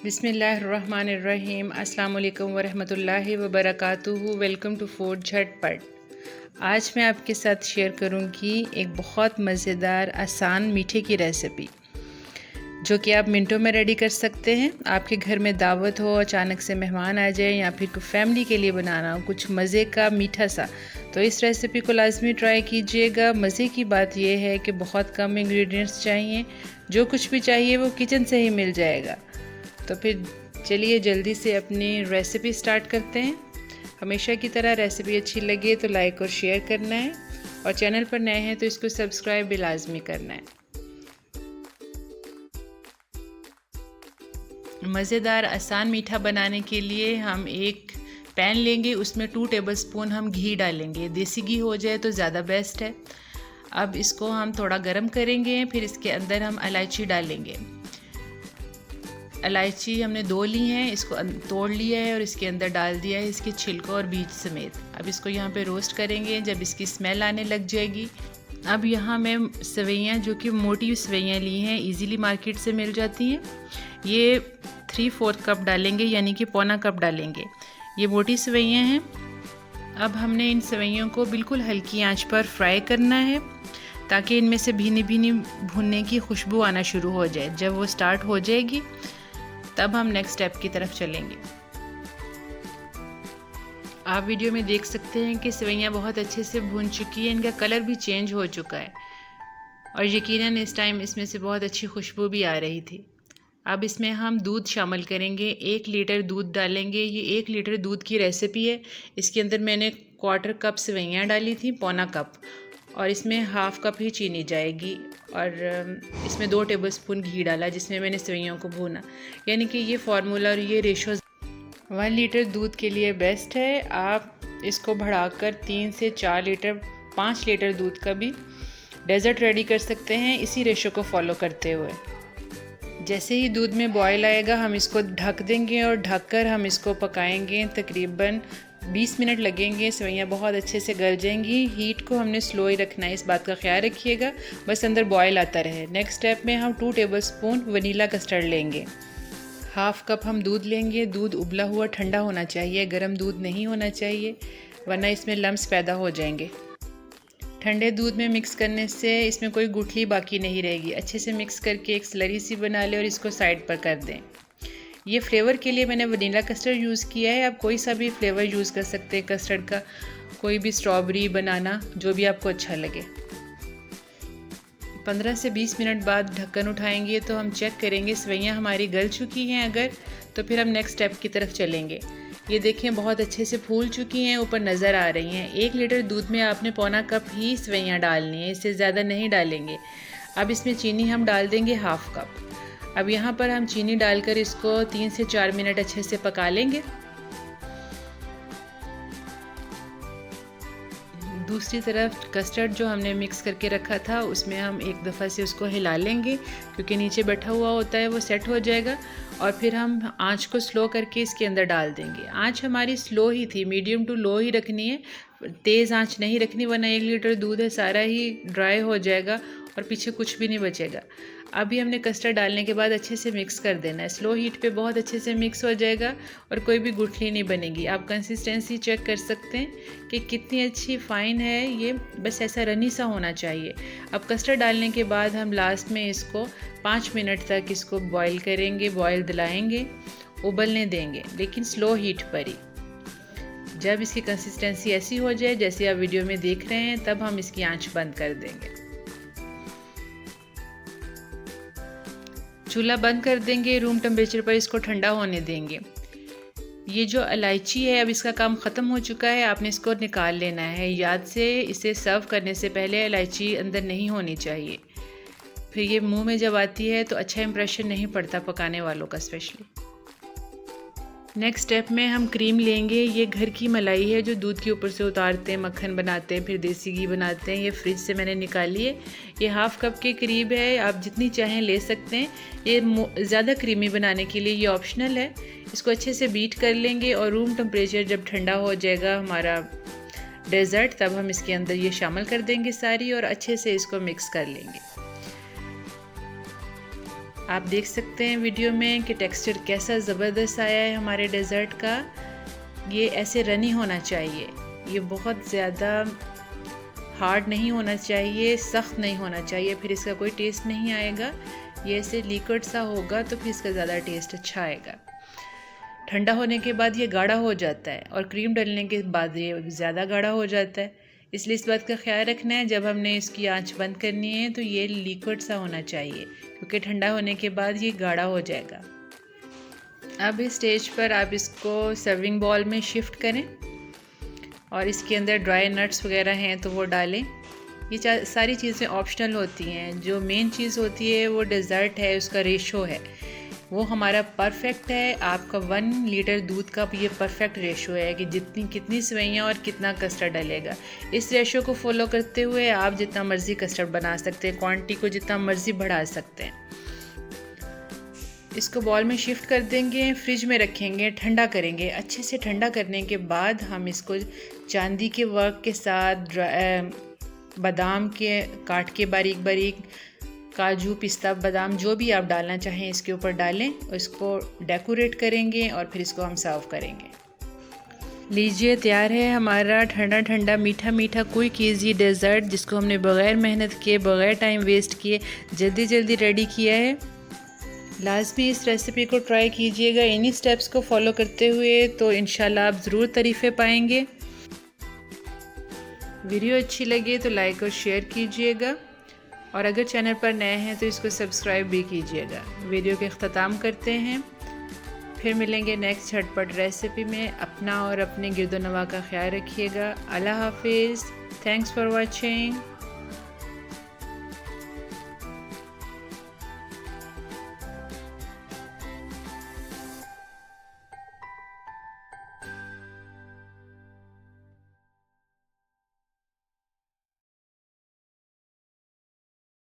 बिस्मिल्लाहिर्रहमानिर्रहीम। अस्सलाम वालेकुम वरहमतुल्लाहि वबरकातुहू। वेलकम टू फूड झटपट। आज मैं आपके साथ शेयर करूंगी एक बहुत मज़ेदार आसान मीठे की रेसिपी जो कि आप मिनटों में रेडी कर सकते हैं। आपके घर में दावत हो, अचानक से मेहमान आ जाए या फिर फैमिली के लिए बनाना हो कुछ मज़े का मीठा सा, तो इस रेसिपी को लाजमी ट्राई कीजिएगा। मज़े की बात यह है कि बहुत कम इंग्रेडिएंट्स चाहिए, जो कुछ भी चाहिए वो किचन से ही मिल जाएगा। तो फिर चलिए जल्दी से अपनी रेसिपी स्टार्ट करते हैं। हमेशा की तरह रेसिपी अच्छी लगे तो लाइक और शेयर करना है, और चैनल पर नए हैं तो इसको सब्सक्राइब भी लाजमी करना है। मज़ेदार आसान मीठा बनाने के लिए हम एक पैन लेंगे, उसमें 2 टेबलस्पून हम घी डालेंगे। देसी घी हो जाए तो ज़्यादा बेस्ट है। अब इसको हम थोड़ा गर्म करेंगे, फिर इसके अंदर हम इलायची डालेंगे। इलायची हमने 2 ली हैं, इसको तोड़ लिया है और इसके अंदर डाल दिया है इसके छिलकों और बीज समेत। अब इसको यहाँ पे रोस्ट करेंगे जब इसकी स्मेल आने लग जाएगी। अब यहाँ मैं सेवइयाँ, जो कि मोटी सेवइयाँ ली हैं, इजीली मार्केट से मिल जाती हैं, ये 3/4 कप डालेंगे, यानी कि पौना कप डालेंगे। ये मोटी सेवइयाँ हैं। अब हमने इन सेवइयों को बिल्कुल हल्की आंच पर फ्राई करना है ताकि इनमें से भीनी भीनी भुनने की खुशबू आना शुरू हो जाए। जब वो स्टार्ट हो जाएगी तब हम नेक्स्ट स्टेप की तरफ चलेंगे। आप वीडियो में देख सकते हैं कि सेवइयाँ बहुत अच्छे से भून चुकी है, इनका कलर भी चेंज हो चुका है और यकीनन इस टाइम इसमें से बहुत अच्छी खुशबू भी आ रही थी। अब इसमें हम दूध शामिल करेंगे। 1 लीटर दूध डालेंगे। ये 1 लीटर दूध की रेसिपी है। इसके अंदर मैंने 1/4 कप सेवइयाँ डाली थी, पौना कप, और इसमें 1/2 कप ही चीनी जाएगी, और इसमें 2 टेबलस्पून घी डाला जिसमें मैंने सेवइयों को भूना। यानी कि ये फार्मूला और ये रेशो 1 लीटर दूध के लिए बेस्ट है। आप इसको बढ़ाकर 3 से 4 लीटर, 5 लीटर दूध का भी डेजर्ट रेडी कर सकते हैं इसी रेशो को फॉलो करते हुए। जैसे ही दूध में बॉयल आएगा हम इसको ढक देंगे और ढककर हम इसको पकाएंगे। तकरीबन 20 मिनट लगेंगे। सेवइयाँ बहुत अच्छे से गल जाएंगी। हीट को हमने स्लो ही रखना है, इस बात का ख्याल रखिएगा, बस अंदर बॉयल आता रहे। नेक्स्ट स्टेप में हम 2 टेबलस्पून वनीला कस्टर्ड लेंगे। 1/2 कप हम दूध लेंगे। दूध उबला हुआ ठंडा होना चाहिए, गर्म दूध नहीं होना चाहिए, वरना इसमें लम्स पैदा हो जाएंगे। ठंडे दूध में मिक्स करने से इसमें कोई गुठली बाकी नहीं रहेगी। अच्छे से मिक्स करके एक स्लरी सी बना लें और इसको साइड पर कर दें। ये फ्लेवर के लिए मैंने वनीला कस्टर्ड यूज़ किया है। आप कोई सा भी फ्लेवर यूज़ कर सकते हैं कस्टर्ड का, कोई भी, स्ट्रॉबेरी, बनाना, जो भी आपको अच्छा लगे। 15 से 20 मिनट बाद ढक्कन उठाएंगे तो हम चेक करेंगे सेवइयाँ हमारी गल चुकी हैं। अगर तो फिर हम नेक्स्ट स्टेप की तरफ चलेंगे। ये देखें बहुत अच्छे से फूल चुकी हैं, ऊपर नज़र आ रही हैं। 1 लीटर दूध में आपने पौना कप ही सेवइयाँ डालनी है, इससे ज़्यादा नहीं डालेंगे। अब इसमें चीनी हम डाल देंगे 1/2 कप। अब यहाँ पर हम चीनी डालकर इसको 3 से 4 मिनट अच्छे से पका लेंगे। दूसरी तरफ कस्टर्ड जो हमने मिक्स करके रखा था उसमें हम एक दफ़ा से उसको हिला लेंगे, क्योंकि नीचे बैठा हुआ होता है, वो सेट हो जाएगा। और फिर हम आंच को स्लो करके इसके अंदर डाल देंगे। आंच हमारी स्लो ही थी, मीडियम टू लो ही रखनी है, तेज़ आंच नहीं रखनी, वरना 1 लीटर दूध है सारा ही ड्राई हो जाएगा और पीछे कुछ भी नहीं बचेगा। अभी हमने कस्टर्ड डालने के बाद अच्छे से मिक्स कर देना है। स्लो हीट पे बहुत अच्छे से मिक्स हो जाएगा और कोई भी गुठली नहीं बनेगी। आप कंसिस्टेंसी चेक कर सकते हैं कि कितनी अच्छी फ़ाइन है ये, बस ऐसा रनी सा होना चाहिए। अब कस्टर्ड डालने के बाद हम लास्ट में इसको 5 मिनट तक इसको बॉईल करेंगे, बॉईल दिलाएंगे, उबलने देंगे, लेकिन स्लो हीट पर ही। जब इसकी कंसिस्टेंसी ऐसी हो जाए जैसे आप वीडियो में देख रहे हैं, तब हम इसकी आँच बंद कर देंगे। चूल्हा बंद कर देंगे, रूम टेम्परेचर पर इसको ठंडा होने देंगे। ये जो इलायची है अब इसका काम ख़त्म हो चुका है, आपने इसको निकाल लेना है। याद से इसे सर्व करने से पहले इलायची अंदर नहीं होनी चाहिए, फिर ये मुंह में जब आती है तो अच्छा इंप्रेशन नहीं पड़ता पकाने वालों का स्पेशली। नेक्स्ट स्टेप में हम क्रीम लेंगे। ये घर की मलाई है जो दूध के ऊपर से उतारते हैं, मक्खन बनाते हैं, फिर देसी घी बनाते हैं। ये फ्रिज से मैंने निकाली है। ये 1/2 कप के करीब है, आप जितनी चाहें ले सकते हैं। ये ज़्यादा क्रीमी बनाने के लिए ये ऑप्शनल है। इसको अच्छे से बीट कर लेंगे और रूम टेम्परेचर जब ठंडा हो जाएगा हमारा डेज़र्ट, तब हम इसके अंदर ये शामिल कर देंगे सारी और अच्छे से इसको मिक्स कर लेंगे। आप देख सकते हैं वीडियो में कि टेक्सचर कैसा ज़बरदस्त आया है हमारे डेज़र्ट का। ये ऐसे रनी होना चाहिए, ये बहुत ज़्यादा हार्ड नहीं होना चाहिए, सख्त नहीं होना चाहिए, फिर इसका कोई टेस्ट नहीं आएगा। ये ऐसे लिक्विड सा होगा तो फिर इसका ज़्यादा टेस्ट अच्छा आएगा। ठंडा होने के बाद ये गाढ़ा हो जाता है और क्रीम डालने के बाद ये ज़्यादा गाढ़ा हो जाता है। इसलिए इस बात का ख्याल रखना है जब हमने इसकी आंच बंद करनी है तो ये लिक्विड सा होना चाहिए, क्योंकि ठंडा होने के बाद ये गाढ़ा हो जाएगा। अब इस स्टेज पर आप इसको सर्विंग बॉल में शिफ्ट करें और इसके अंदर ड्राई नट्स वगैरह हैं तो वो डालें। ये सारी चीज़ें ऑप्शनल होती हैं, जो मेन चीज़ होती है वो डेज़र्ट है, उसका रेशो है, वो हमारा परफेक्ट है। आपका 1 लीटर दूध का ये परफेक्ट रेशो है कि कितनी सेवइयाँ और कितना कस्टर्ड डलेगा। इस रेशो को फॉलो करते हुए आप जितना मर्ज़ी कस्टर्ड बना सकते हैं, क्वांटिटी को जितना मर्ज़ी बढ़ा सकते हैं। इसको बॉल में शिफ्ट कर देंगे, फ्रिज में रखेंगे, ठंडा करेंगे। अच्छे से ठंडा करने के बाद हम इसको चांदी के वर्क के साथ बादाम के काट के बारीक बारीक, काजू पिस्ता बादाम जो भी आप डालना चाहें इसके ऊपर डालें और इसको डेकोरेट करेंगे और फिर इसको हम सर्व करेंगे। लीजिए, तैयार है हमारा ठंडा ठंडा मीठा मीठा क्विक ईजी डेज़र्ट, जिसको हमने बग़ैर मेहनत किए, बग़ैर टाइम वेस्ट किए जल्दी जल्दी रेडी किया है। लाजमी इस रेसिपी को ट्राई कीजिएगा इन्हीं स्टेप्स को फॉलो करते हुए, तो इंशाल्लाह आप ज़रूर तारीफ़ें पाएंगे। वीडियो अच्छी लगे तो लाइक और शेयर कीजिएगा और अगर चैनल पर नए हैं तो इसको सब्सक्राइब भी कीजिएगा। वीडियो के अख्ताम करते हैं, फिर मिलेंगे नेक्स्ट झटपट रेसिपी में। अपना और अपने गिरदोनवा का ख्याल रखिएगा। अल्लाह हाफिज़। Thanks for watching.